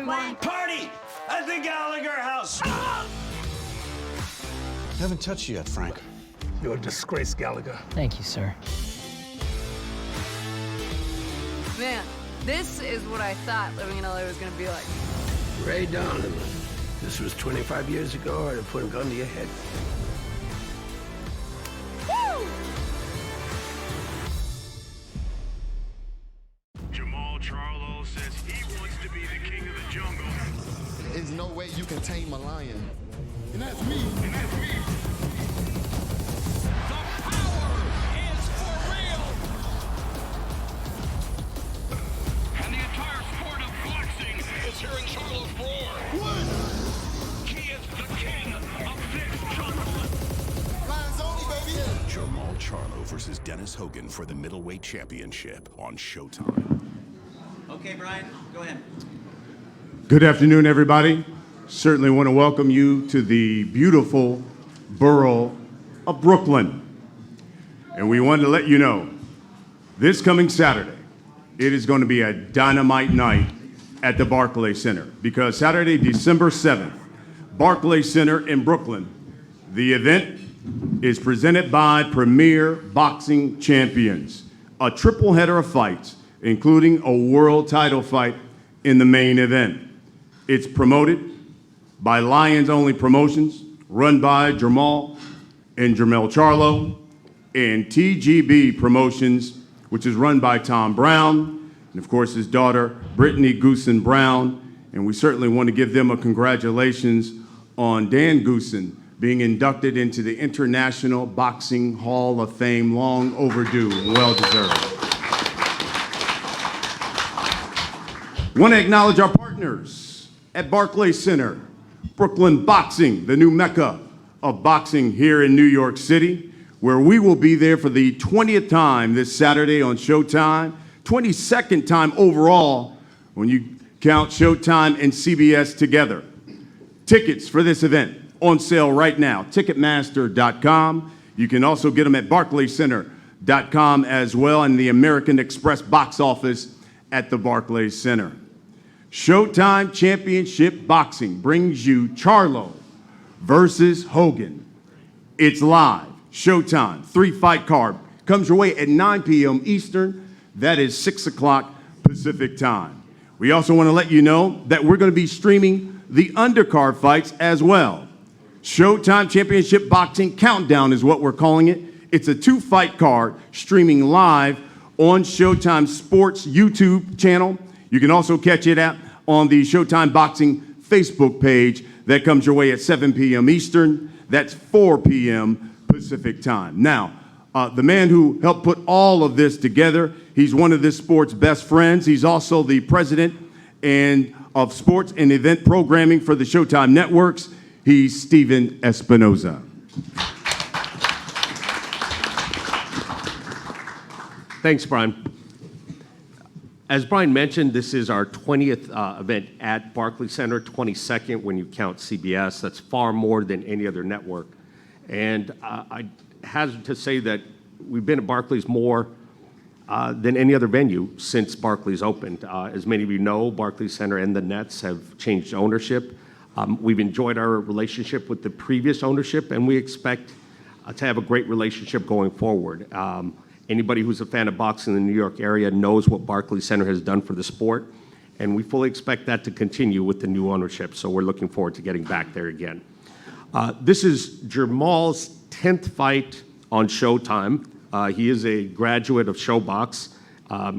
everyone. Party at the Gallagher house. I haven't touched you yet, Frank. You're a disgrace, Gallagher. Thank you, sir. Man, this is what I thought living in LA was gonna be like. Ray Donovan. This was 25 years ago, I'd have put a gun to your head. Woo! Jermall Charlo says he wants to be the king of the jungle. There's no way you can tame a lion. And that's me. And that's me. The power is for real. And the entire sport of boxing is hearing Charlo's roar. What? He is the king of this jungle. Lions only, baby. Jermall Charlo versus Dennis Hogan for the Middleweight Championship on Showtime. Okay, Brian, go ahead. Good afternoon, everybody. Certainly want to welcome you to the beautiful borough of Brooklyn. And we wanted to let you know, this coming Saturday, it is going to be a dynamite night at the Barclays Center. Because Saturday, December 7th, Barclays Center in Brooklyn, the event is presented by Premier Boxing Champions, a triple header of fights, including a world title fight in the main event. It's promoted by Lions Only Promotions, run by Jermall and Jermall Charlo, and TGB Promotions, which is run by Tom Brown, and of course his daughter, Brittany Goosen Brown. And we certainly want to give them a congratulations on Dan Goosen being inducted into the International Boxing Hall of Fame, long overdue and well deserved. Want to acknowledge our partners at Barclays Center, Brooklyn Boxing, the new mecca of boxing here in New York City, where we will be there for the 20th time this Saturday on Showtime, 22nd time overall when you count Showtime and CBS together. Tickets for this event on sale right now, Ticketmaster.com. You can also get them at BarclaysCenter.com as well, and the American Express box office at the Barclays Center. Showtime Championship Boxing brings you Charlo versus Hogan. It's live, Showtime, 3-fight card. Comes your way at 9 p.m. Eastern. That is 6 o'clock Pacific time. We also want to let you know that we're going to be streaming the undercard fights as well. Showtime Championship Boxing Countdown is what we're calling it. It's a 2-fight card streaming live on Showtime Sports YouTube channel. You can also catch it on the Showtime Boxing Facebook page. That comes your way at 7 p.m. Eastern. That's 4 p.m. Pacific time. Now, the man who helped put all of this together, he's one of this sport's best friends. He's also the president of sports and event programming for the Showtime networks. He's Steven Espinoza. Thanks, Brian. As Brian mentioned, this is our 20th event at Barclays Center, 22nd when you count CBS. That's far more than any other network. And I hazard to say that we've been at Barclays more than any other venue since Barclays opened. As many of you know, Barclays Center and the Nets have changed ownership. We've enjoyed our relationship with the previous ownership, and we expect to have a great relationship going forward. Anybody who's a fan of boxing in the New York area knows what Barclays Center has done for the sport, and we fully expect that to continue with the new ownership, so we're looking forward to getting back there again. This is Jermall's 10th fight on Showtime. He is a graduate of Showbox,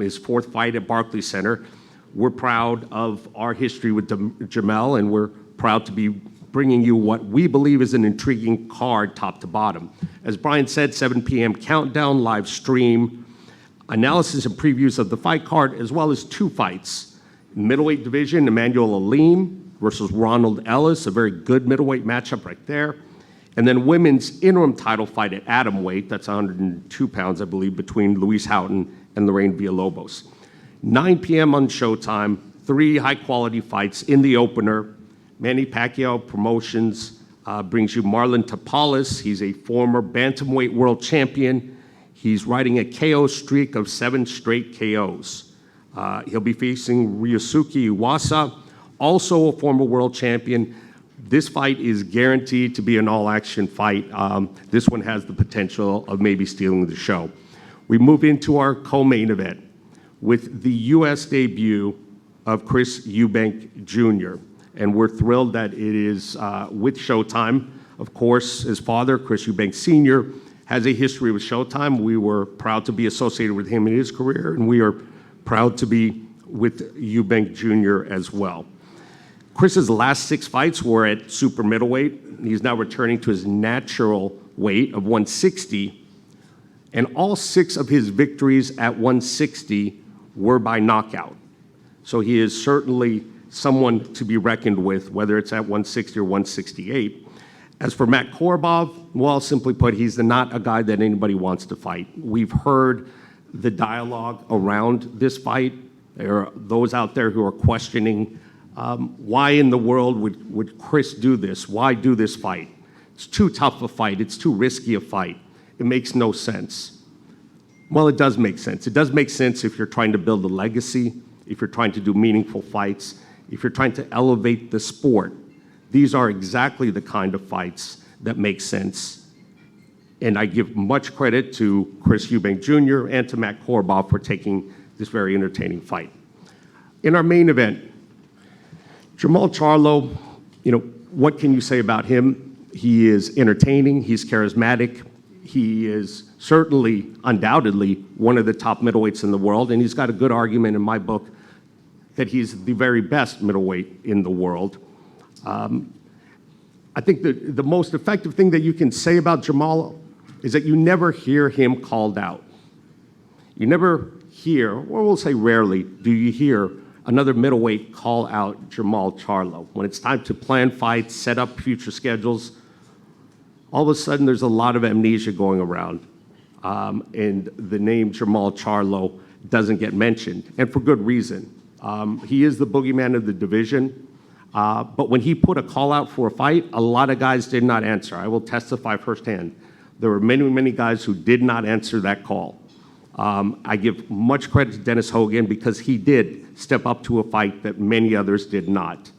his 4th fight at Barclays Center. We're proud of our history with Jermall, and we're proud to be bringing you what we believe is an intriguing card top to bottom. As Brian said, 7 p.m. countdown, live stream, analysis and previews of the fight card, as well as 2 fights. Middleweight division, Emmanuel Alim versus Ronald Ellis, a very good middleweight matchup right there. And then women's interim title fight at atomweight, that's 102 pounds, I believe, between Louise Houghton and Lorraine Villalobos. 9 p.m. on Showtime, 3 high-quality fights in the opener. Manny Pacquiao Promotions brings you Marlon Tapales. He's a former bantamweight world champion. He's riding a KO streak of 7 straight KOs. He'll be facing Ryosuke Iwasa. also a former world champion. This fight is guaranteed to be an all-action fight. This one has the potential of maybe stealing the show. We move into our co-main event with the U.S. debut of Chris Eubank Jr., and we're thrilled that it is with Showtime. Of course, his father, Chris Eubank Sr., has a history with Showtime. We were proud to be associated with him in his career, and we are proud to be with Eubank Jr. as well. Chris's last 6 fights were at super middleweight. He's now returning to his natural weight of 160, and all 6 of his victories at 160 were by knockout. So he is certainly someone to be reckoned with, whether it's at 160 or 168. As for Matt Korobov, well, simply put, he's not a guy that anybody wants to fight. We've heard the dialogue around this fight. There are those out there who are questioning why in the world would Chris do this? Why do this fight? It's too tough a fight. It's too risky a fight. It makes no sense. Well, it does make sense. It does make sense if you're trying to build a legacy, if you're trying to do meaningful fights, if you're trying to elevate the sport. These are exactly the kind of fights that make sense. And I give much credit to Chris Eubank Jr. and to Matt Korobov for taking this very entertaining fight. In our main event, Jermall Charlo, what can you say about him? He is entertaining, he's charismatic, he is certainly, undoubtedly, one of the top middleweights in the world, and he's got a good argument in my book that he's the very best middleweight in the world. I think the most effective thing that you can say about Jermall is that you never hear him called out. You never hear, or we'll say rarely, do you hear another middleweight call out Jermall Charlo. When it's time to plan fights, set up future schedules, all of a sudden there's a lot of amnesia going around, and the name Jermall Charlo doesn't get mentioned, and for good reason. He is the boogeyman of the division, but when he put a call out for a fight, a lot of guys did not answer. I will testify firsthand. There were many, many guys who did not answer that call. I give much credit to Dennis Hogan because he did step up to a fight that many others did not.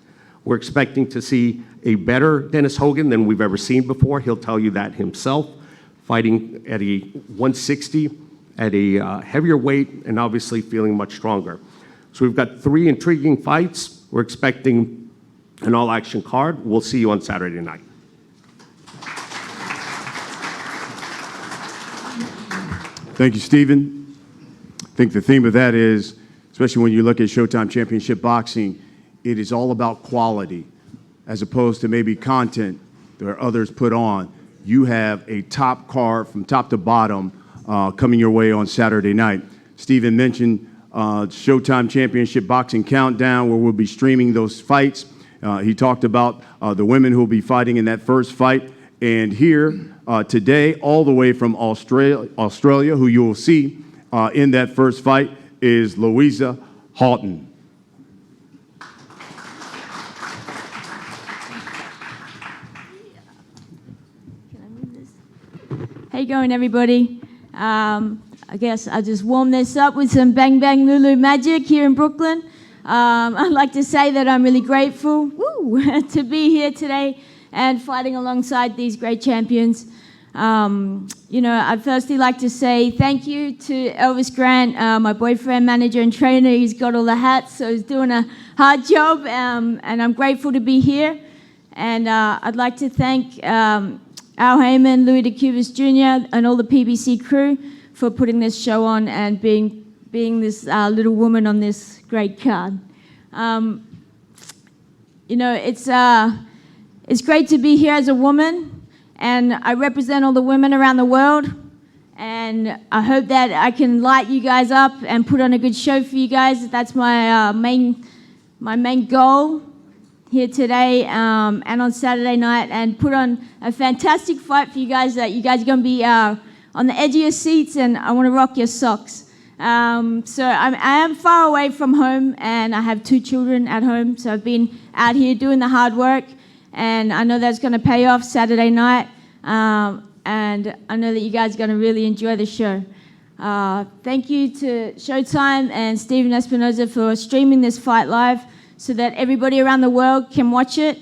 We're expecting to see a better Dennis Hogan than we've ever seen before. He'll tell you that himself, fighting at a 160, at a heavier weight, and obviously feeling much stronger. So we've got 3 intriguing fights. We're expecting an all-action card. We'll see you on Saturday night. Thank you, Stephen. I think the theme of that is, especially when you look at Showtime Championship Boxing, it is all about quality as opposed to maybe content that others put on. You have a top card from top to bottom coming your way on Saturday night. Stephen mentioned Showtime Championship Boxing Countdown, where we'll be streaming those fights. He talked about the women who will be fighting in that first fight. And here today, all the way from Australia, who you will see in that first fight, is Louisa Houghton. How you going, everybody? I guess I'll just warm this up with some Bang Bang Lulu magic here in Brooklyn. I'd like to say that I'm really grateful to be here today and fighting alongside these great champions. I'd firstly like to say thank you to Elvis Grant, my boyfriend, manager, and trainer. He's got all the hats, so he's doing a hard job, and I'm grateful to be here. And I'd like to thank Al Heyman, Louis DeCubas Jr., and all the PBC crew for putting this show on and being this little woman on this great card. It's great to be here as a woman, and I represent all the women around the world, and I hope that I can light you guys up and put on a good show for you guys. That's my main goal here today and on Saturday night, and put on a fantastic fight for you guys that you guys are going to be on the edge of your seats, and I want to rock your socks. So I am far away from home, and I have 2 children at home, so I've been out here doing the hard work, and I know that's going to pay off Saturday night, and I know that you guys are going to really enjoy the show. Thank you to Showtime and Steven Espinoza for streaming this fight live so that everybody around the world can watch it.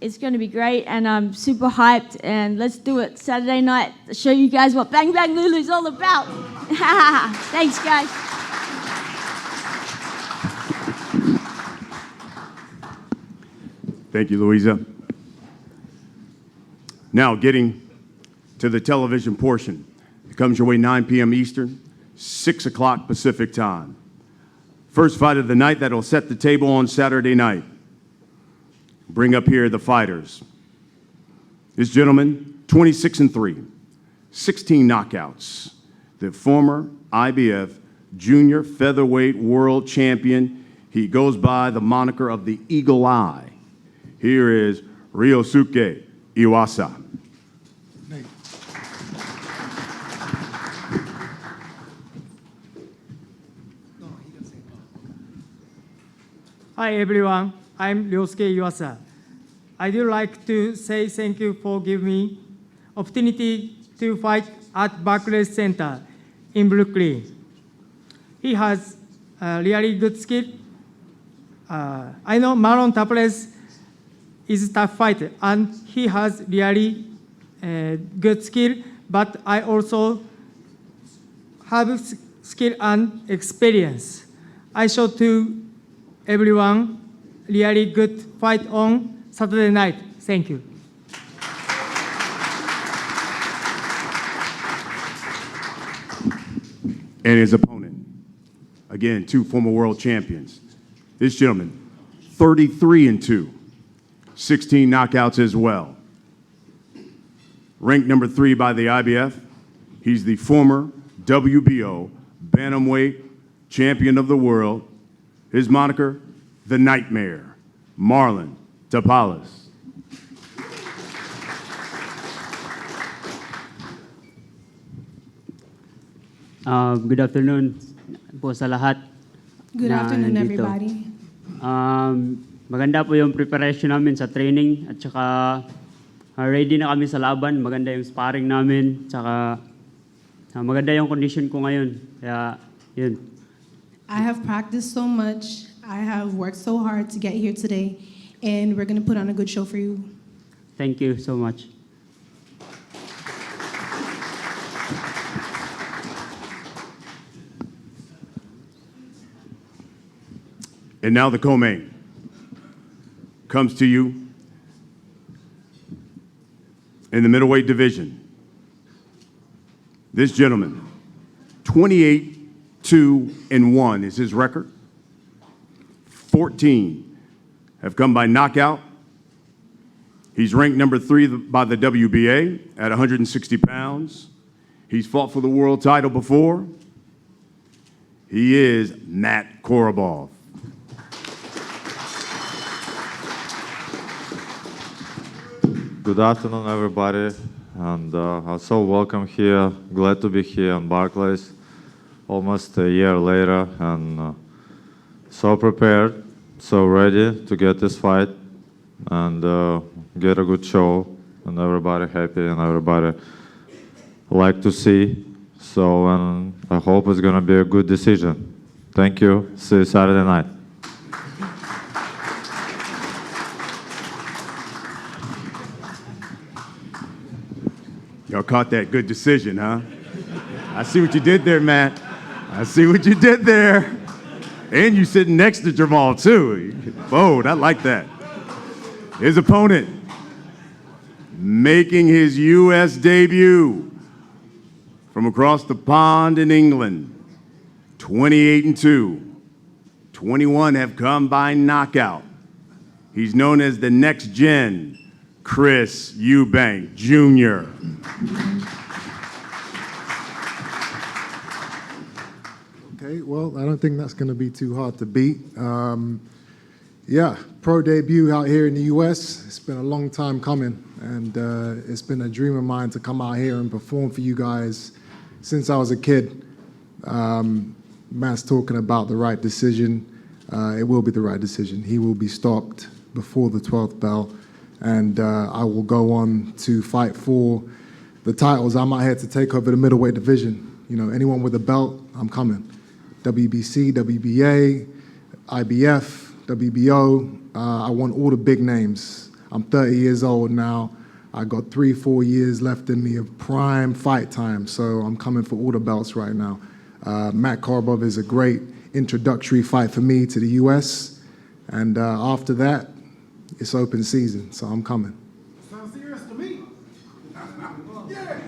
It's going to be great, and I'm super hyped, and let's do it Saturday night to show you guys what Bang Bang Lulu's all about. Thanks, guys. Thank you, Louisa. Now, getting to the television portion. It comes your way 9 p.m. Eastern, 6 o'clock Pacific time. First fight of the night that'll set the table on Saturday night. Bring up here the fighters. This gentleman, 26-3, 16 knockouts. The former IBF junior featherweight world champion. He goes by the moniker of the Eagle Eye. Here is Ryosuke Iwasa. Hi everyone, I'm Ryosuke Iwasa. I would like to say thank you for giving me opportunity to fight at Barclays Center in Brooklyn. He has a really good skill. I know Marlon Taples is a tough fighter and he has really good skill, but I also have skill and experience. I show to everyone really good fight on Saturday night. Thank you. And his opponent, again, 2 former world champions. This gentleman, 33-2, 16 knockouts as well. Ranked number 3 by the IBF. He's the former WBO bantamweight champion of the world. His moniker, the Nightmare, Marlon Tapales. Good afternoon po sa lahat. Good afternoon, everybody. Maganda po yung preparation namin sa training at saka ready na kami sa laban. Maganda yung sparring namin, saka maganda yung condition ko ngayon. Kaya yun. I have practiced so much. I have worked so hard to get here today, and we're going to put on a good show for you. Thank you so much. And now the co-main comes to you in the middleweight division. This gentleman, 28-2-1 is his record. 14 have come by knockout. He's ranked number 3 by the WBA at 160 pounds. He's fought for the world title before. He is Matt Korobov. Good afternoon, everybody, and I'm so welcome here. Glad to be here in Barclays, almost a year later, and so prepared, so ready to get this fight and get a good show, and everybody happy and everybody like to see. So, and I hope it's gonna be a good decision. Thank you. See you Saturday night. Y'all caught that good decision, huh? I see what you did there, Matt. I see what you did there. And you sitting next to Jermall, too. Bold, I like that. His opponent, making his U.S. debut from across the pond in England, 28-2. 21 have come by knockout. He's known as the next gen Chris Eubank Jr. Okay, well, I don't think that's going to be too hard to beat. Yeah, pro debut out here in the U.S. It's been a long time coming, and it's been a dream of mine to come out here and perform for you guys since I was a kid. Matt's talking about the right decision. It will be the right decision. He will be stopped before the 12th bell, and I will go on to fight for the titles. I'm out here to take over the middleweight division. You know, anyone with a belt, I'm coming. WBC, WBA, IBF, WBO. I want all the big names. I'm 30 years old now. I got 3-4 years left in me of prime fight time, so I'm coming for all the belts right now. Matt Karbov is a great introductory fight for me to the U.S., and after that, it's open season, so I'm coming. Sounds serious to me. Yeah.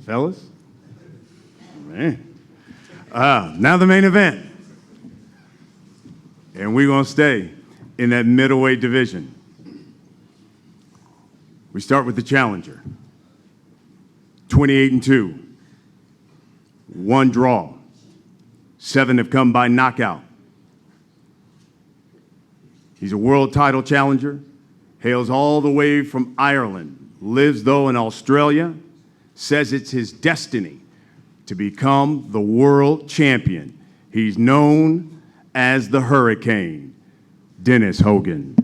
Fellas? Man. Now the main event. And we're going to stay in that middleweight division. We start with the challenger. 28-2. 1 draw. 7 have come by knockout. He's a world title challenger. Hails all the way from Ireland. Lives, though, in Australia. Says it's his destiny to become the world champion. He's known as the Hurricane, Dennis Hogan.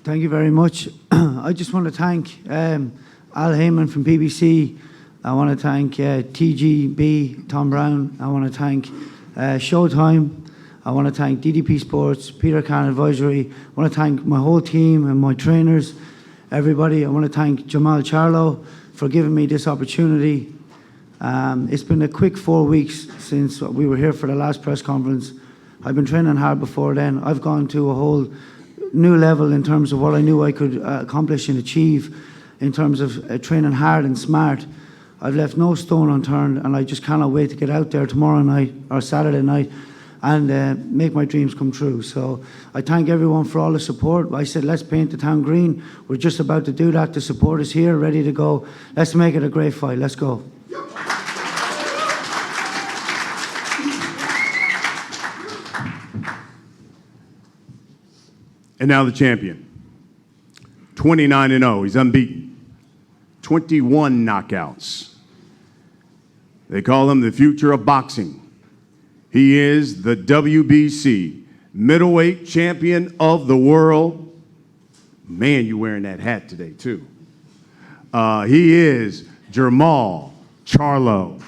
Thank you very much. I just want to thank Al Heyman from BBC. I want to thank TGB, Tom Brown. I want to thank Showtime. I want to thank DDP Sports, Peter Khan Advisory. I want to thank my whole team and my trainers, everybody. I want to thank Jermall Charlo for giving me this opportunity. It's been a quick 4 weeks since we were here for the last press conference. I've been training hard before then. I've gone to a whole new level in terms of what I knew I could accomplish and achieve in terms of training hard and smart. I've left no stone unturned, and I just cannot wait to get out there tomorrow night or Saturday night and make my dreams come true. So I thank everyone for all the support. I said, let's paint the town green. We're just about to do that. The support is here, ready to go. Let's make it a great fight. Let's go. And now the champion. 29-0. He's unbeaten. 21 knockouts. They call him the future of boxing. He is the WBC middleweight champion of the world. Man, you wearing that hat today, too. He is Jermall Charlo.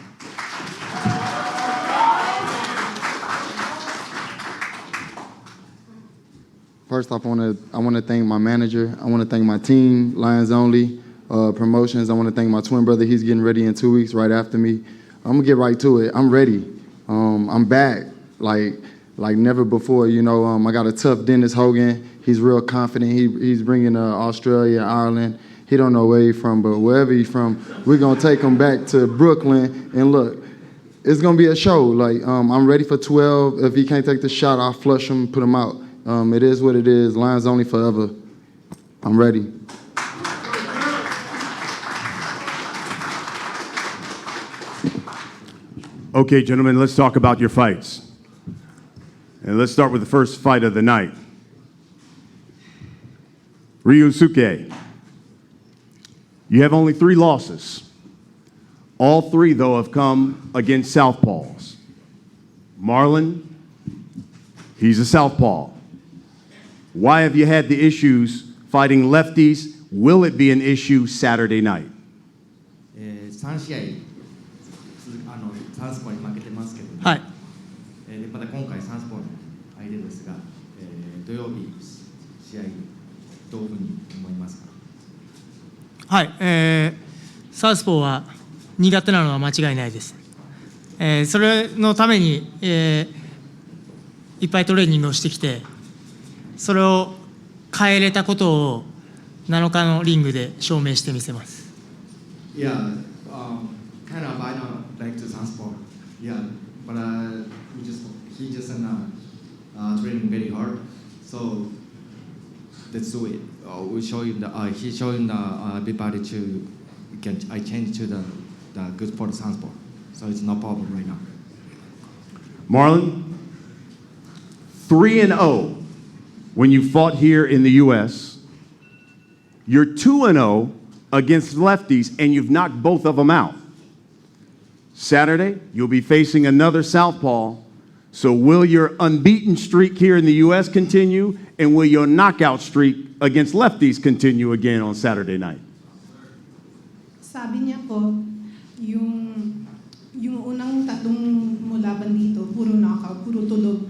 First off, I want to thank my manager. I want to thank my team, Lions Only Promotions. I want to thank my twin brother. He's getting ready in 2 weeks right after me. I'm going to get right to it. I'm ready. I'm back like never before. You know, I got a tough Dennis Hogan. He's real confident. He's bringing Australia, Ireland. He don't know where he's from, but wherever he's from, we're going to take him back to Brooklyn. And look, it's going to be a show. Like, I'm ready for 12. If he can't take the shot, I'll flush him, put him out. It is what it is. Lions Only forever. I'm ready. Okay, gentlemen, let's talk about your fights. And let's start with the first fight of the night. Ryusuke, you have only 3 losses. All 3, though, have come against southpaws. Marlon, he's a southpaw. Why have you had the issues fighting lefties? Will it be an issue Saturday night? 3試合サウスポーに負けてますけど、はい。また今回サウスポーの相手ですが、土曜日試合どういうふうに思いますか。はい、サウスポーは苦手なのは間違いないです。それのために、いっぱいトレーニングをしてきて、それを変えれたことを7日のリングで証明してみせます。Yeah, kind of I don't like to transport. Yeah, but he just training very hard. So let's do it. We show him he showing everybody to I change to the good for the transport. So it's no problem right now. Marlon, 3-0 when you fought here in the U.S. You're 2-0 against lefties, and you've knocked both of them out. Saturday, you'll be facing another southpaw. So will your unbeaten streak here in the U.S. continue, and will your knockout streak against lefties continue again on Saturday night? Sabi niya po, yung unang tatlong mo laban dito, puro knockout, puro tulog.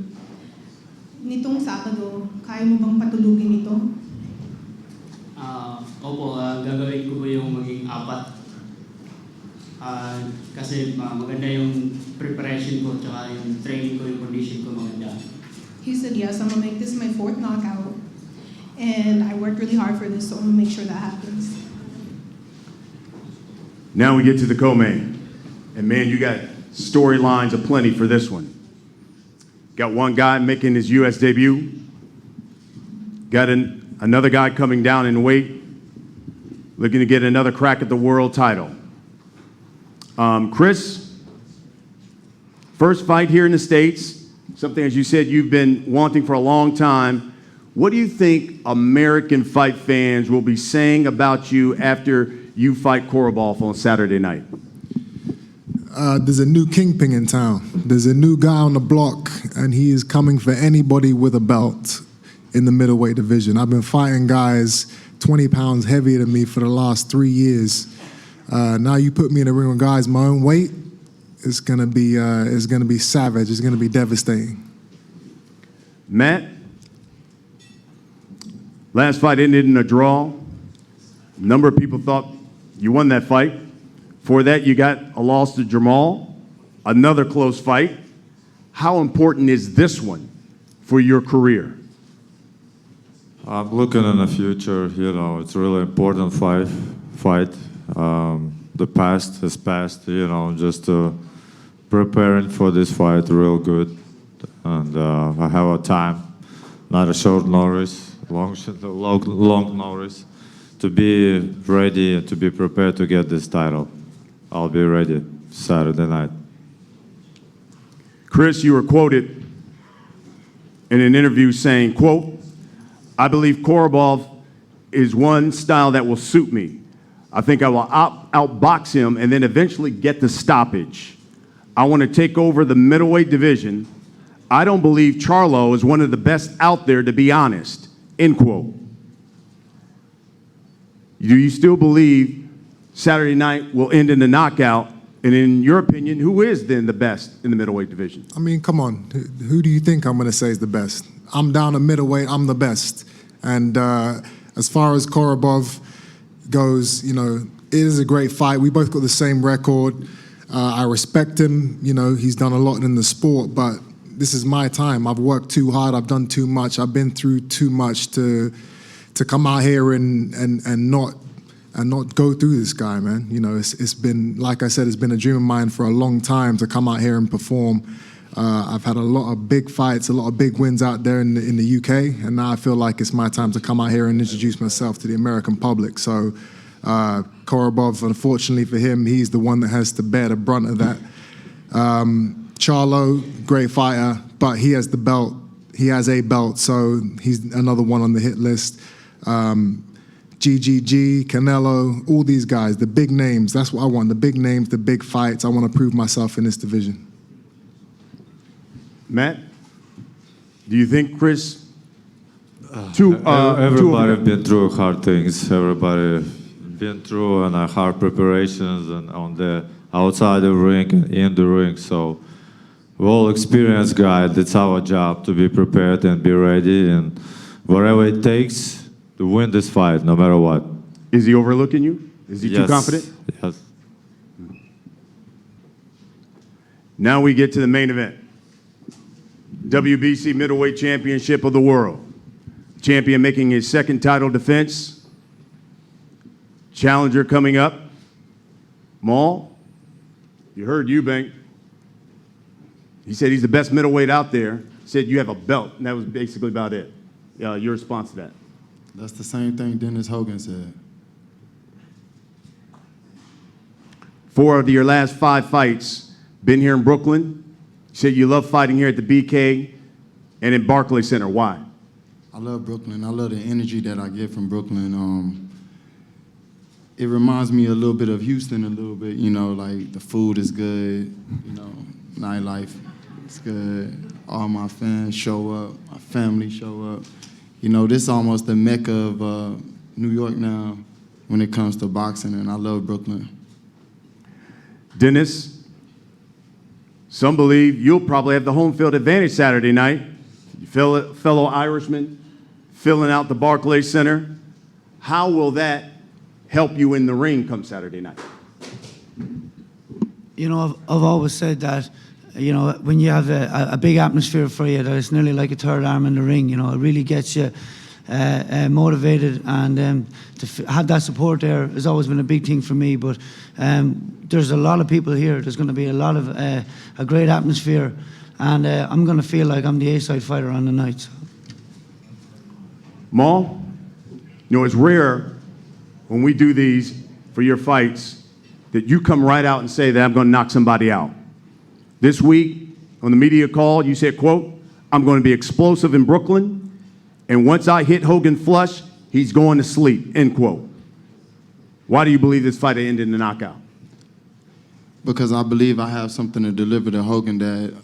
Nitong Sabado, kaya mo bang patulugin ito? Opo, gagawin ko po yung maging apat. Kasi maganda yung preparation ko, tsaka yung training ko, yung condition ko maganda. He said, yes, I'm gonna make this my 4th knockout. And I worked really hard for this, so I'm gonna make sure that happens. Now we get to the co-main. And man, you got storylines aplenty for this one. Got one guy making his U.S. debut. Got another guy coming down in weight, looking to get another crack at the world title. Chris, first fight here in the States, something, as you said, you've been wanting for a long time. What do you think American fight fans will be saying about you after you fight Korobov on Saturday night? There's a new kingpin in town. There's a new guy on the block, and he is coming for anybody with a belt in the middleweight division. I've been fighting guys 20 pounds heavier than me for the last 3 years. Now you put me in a ring with guys my own weight, it's gonna be savage. It's gonna be devastating. Matt, last fight ended in a draw. A number of people thought you won that fight. For that, you got a loss to Jermall, another close fight. How important is this one for your career? I'm looking in the future. You know, it's a really important fight. The past has passed. You know, just preparing for this fight real good, and I have a time, not a short notice, long notice, to be ready and to be prepared to get this title. I'll be ready Saturday night. Chris, you were quoted in an interview saying, quote, "I believe Korobov is one style that will suit me. I think I will outbox him and then eventually get the stoppage. I want to take over the middleweight division. I don't believe Charlo is one of the best out there, to be honest." End quote. Do you still believe Saturday night will end in a knockout? And in your opinion, who is then the best in the middleweight division? I mean, come on. Who do you think I'm going to say is the best? I'm down to middleweight. I'm the best. And as far as Korobov goes, you know, it is a great fight. We both got the same record. I respect him. You know, he's done a lot in the sport, but this is my time. I've worked too hard. I've done too much. I've been through too much to come out here and not go through this guy, man. You know, it's been, like I said, it's been a dream of mine for a long time to come out here and perform. I've had a lot of big fights, a lot of big wins out there in the UK, and now I feel like it's my time to come out here and introduce myself to the American public. So Korobov, unfortunately for him, he's the one that has to bear the brunt of that. Charlo, great fighter, but he has the belt. He has a belt, so he's another one on the hit list. GGG, Canelo, all these guys, the big names. That's what I want, the big names, the big fights. I want to prove myself in this division. Matt, do you think, Chris, everybody been through hard things. Everybody been through hard preparations and on the outside the ring and in the ring. So we're all experienced guys. It's our job to be prepared and be ready, and whatever it takes to win this fight, no matter what. Is he overlooking you? Is he too confident? Yes. Now we get to the main event. WBC Middleweight Championship of the World. Champion making his second title defense. Challenger coming up. Maul, you heard Eubank. He said he's the best middleweight out there. Said you have a belt, and that was basically about it. Your response to that? That's the same thing Dennis Hogan said. 4 of your last 5 fights been here in Brooklyn. You said you love fighting here at the BK and in Barclays Center. Why? I love Brooklyn. I love the energy that I get from Brooklyn. it reminds me a little bit of Houston, a little bit, you know, like the food is good, you know, nightlife is good. All my fans show up, my family show up. You know, this is almost the mecca of New York now when it comes to boxing, and I love Brooklyn. Dennis, some believe you'll probably have the home field advantage Saturday night. Fellow Irishman filling out the Barclays Center. How will that help you in the ring come Saturday night? You know, I've always said that, you know, when you have a big atmosphere for you, that it's nearly like a third arm in the ring. You know, it really gets you motivated, and to have that support there has always been a big thing for me. But there's a lot of people here. There's going to be a lot of a great atmosphere, and I'm going to feel like I'm the A-side fighter on the night. So. Maul, you know, it's rare when we do these for your fights that you come right out and say that I'm going to knock somebody out. This week on the media call, you said, quote, "I'm going to be explosive in Brooklyn, and once I hit Hogan flush, he's going to sleep," end quote. Why do you believe this fight ended in a knockout? Because I believe I have something to deliver to Hogan that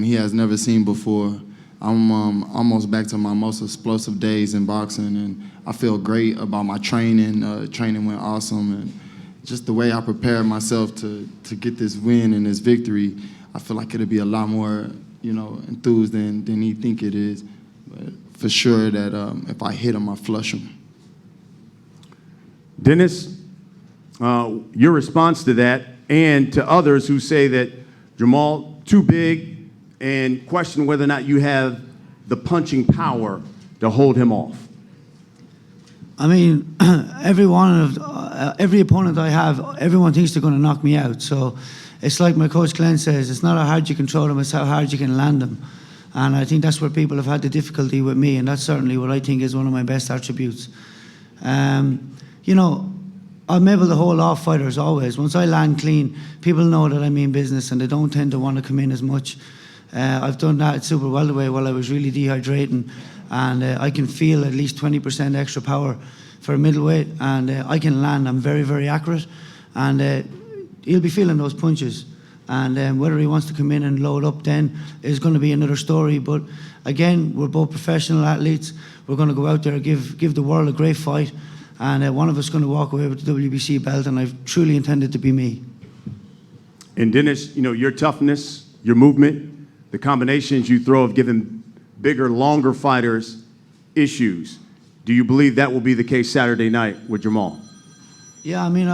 he has never seen before. I'm almost back to my most explosive days in boxing, and I feel great about my training. Training went awesome, and just the way I prepared myself to get this win and this victory, I feel like it'll be a lot more, you know, enthused than he think it is. But for sure that if I hit him, I flush him. Dennis, your response to that and to others who say that Jermall too big and question whether or not you have the punching power to hold him off. I mean, every opponent I have, everyone thinks they're going to knock me out. So it's like my coach Glenn says, it's not how hard you control them, it's how hard you can land them. And I think that's where people have had the difficulty with me, and that's certainly what I think is one of my best attributes. You know, I'm able to hold off fighters always. Once I land clean, people know that I mean business, and they don't tend to want to come in as much. I've done that at super welterweight while I was really dehydrating, and I can feel at least 20% extra power for a middleweight, and I can land. I'm very, very accurate, and he'll be feeling those punches. And whether he wants to come in and load up then is going to be another story. But again, we're both professional athletes. We're going to go out there and give the world a great fight, and one of us is going to walk away with the WBC belt, and I've truly intended to be me. And Dennis, you know, your toughness, your movement, the combinations you throw have given bigger, longer fighters issues. Do you believe that will be the case Saturday night with Jermall? Yeah, I mean,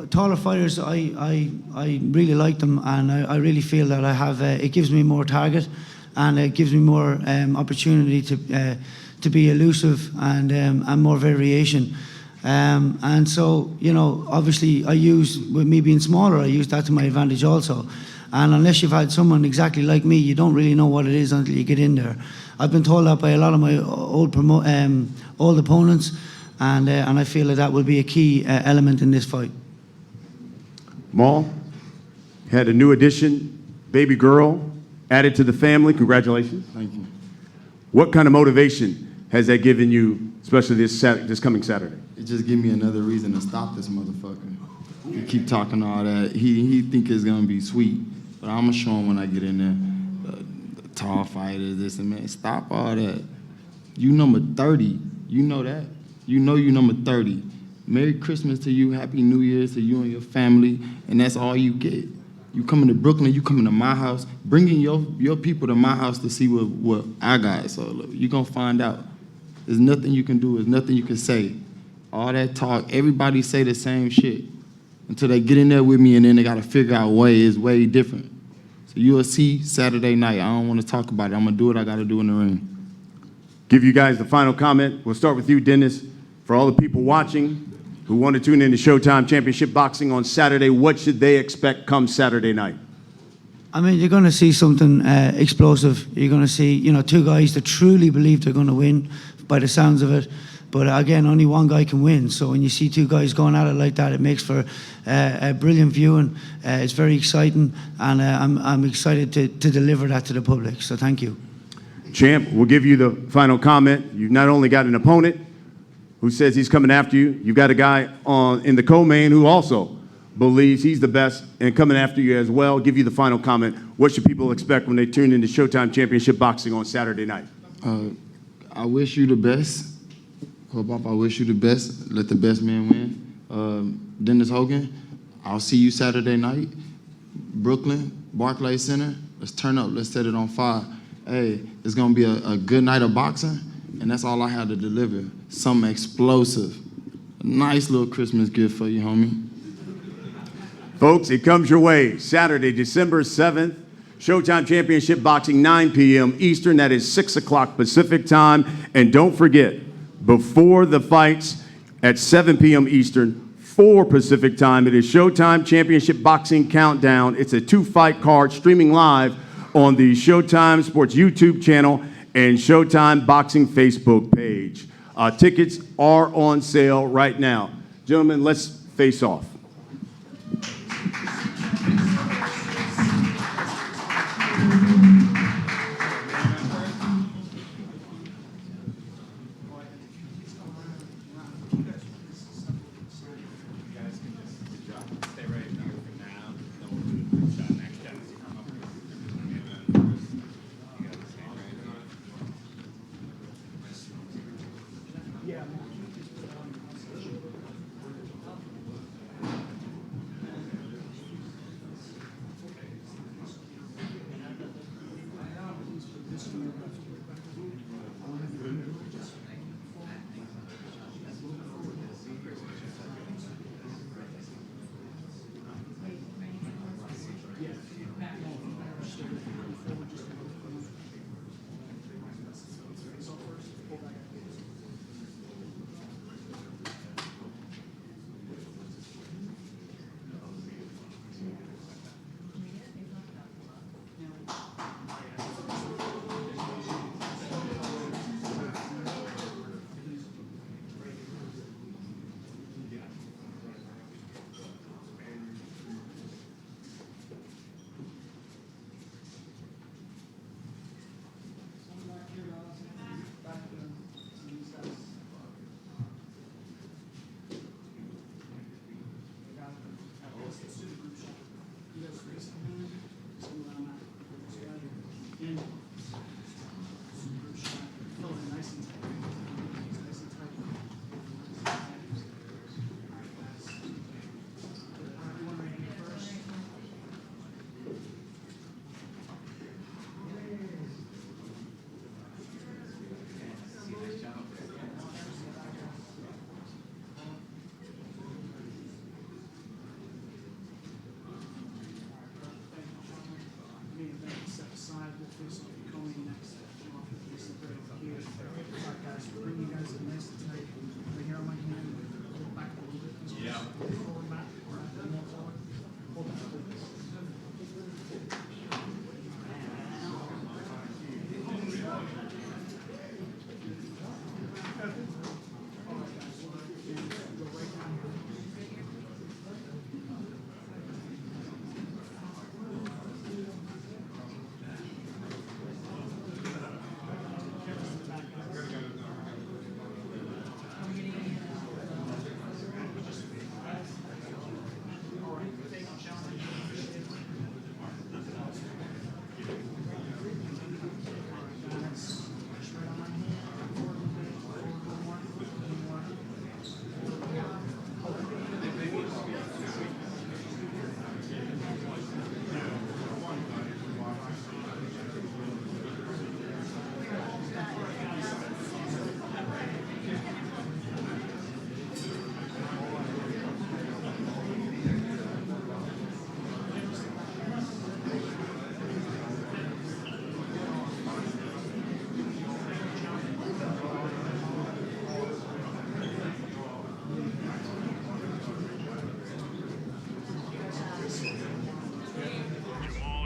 taller fighters, I really like them, and I really feel that I have. It gives me more target, and it gives me more opportunity to be elusive and more variation. And so, you know, obviously, with me being smaller, I use that to my advantage also. And unless you've had someone exactly like me, you don't really know what it is until you get in there. I've been told that by a lot of my old opponents, and I feel that will be a key element in this fight. Maul had a new addition, baby girl, added to the family. Congratulations. Thank you. What kind of motivation has that given you, especially this coming Saturday? It just gives me another reason to stop this motherfucker. He keep talking all that. He think it's gonna be sweet, but I'm gonna show him when I get in there. The tall fighters, this and that. Stop all that. You number 30. You know that. You know you number 30. Merry Christmas to you. Happy New Year's to you and your family. And that's all you get. You coming to Brooklyn. You coming to my house. Bringing your people to my house to see what I got. So look, you gonna find out. There's nothing you can do. There's nothing you can say. All that talk. Everybody say the same shit until they get in there with me, and then they got to figure out is way different. So you'll see Saturday night. I don't want to talk about it. I'm going to do what I got to do in the ring. Give you guys the final comment. We'll start with you, Dennis. For all the people watching who want to tune in to Showtime Championship Boxing on Saturday, what should they expect come Saturday night? I mean, you're going to see something explosive. You're going to see, you know, two guys that truly believe they're going to win by the sounds of it. But again, only one guy can win. So when you see two guys going at it like that, it makes for a brilliant viewing. It's very exciting, and I'm excited to deliver that to the public. So thank you. Champ, we'll give you the final comment. You've not only got an opponent who says he's coming after you. You've got a guy in the co-main who also believes he's the best and coming after you as well. Give you the final comment. What should people expect when they tune into Showtime Championship Boxing on Saturday night? I wish you the best. I wish you the best. Let the best man win. Dennis Hogan, I'll see you Saturday night. Brooklyn, Barclays Center. Let's turn up. Let's set it on fire. Hey, it's going to be a good night of boxing, and that's all I have to deliver. Something explosive. A nice little Christmas gift for you, homie. Folks, it comes your way Saturday, December 7th. Showtime Championship Boxing, 9 p.m. Eastern. That is 6 o'clock Pacific time. And don't forget, before the fights at 7 p.m. Eastern, 4 Pacific time, it is Showtime Championship Boxing Countdown. It's a 2-fight card streaming live on the Showtime Sports YouTube channel and Showtime Boxing Facebook page. Tickets are on sale right now. Gentlemen, let's face off.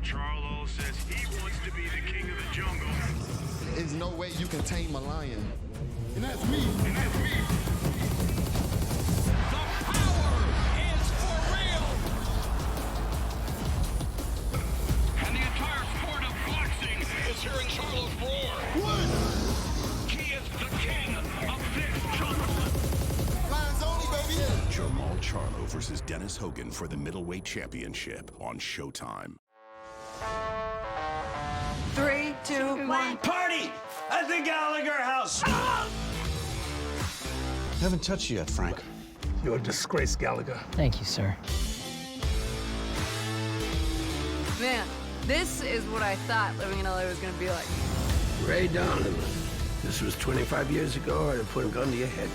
Charlo says he wants to be the king of the jungle. There's no way you can tame a lion. And that's me. The power is for real. And the entire sport of boxing is hearing Charlo's roar. He is the king of this jungle. Charlo versus Dennis Hogan for the Middleweight Championship on Showtime. 3, 2, 1. Party at the Gallagher house. Haven't touched you yet, Frank. You're a disgrace, Gallagher. Thank you, sir. Man, this is what I thought living in LA was gonna be like. Ray Donovan. This was 25 years ago, I'd have put a gun to your head.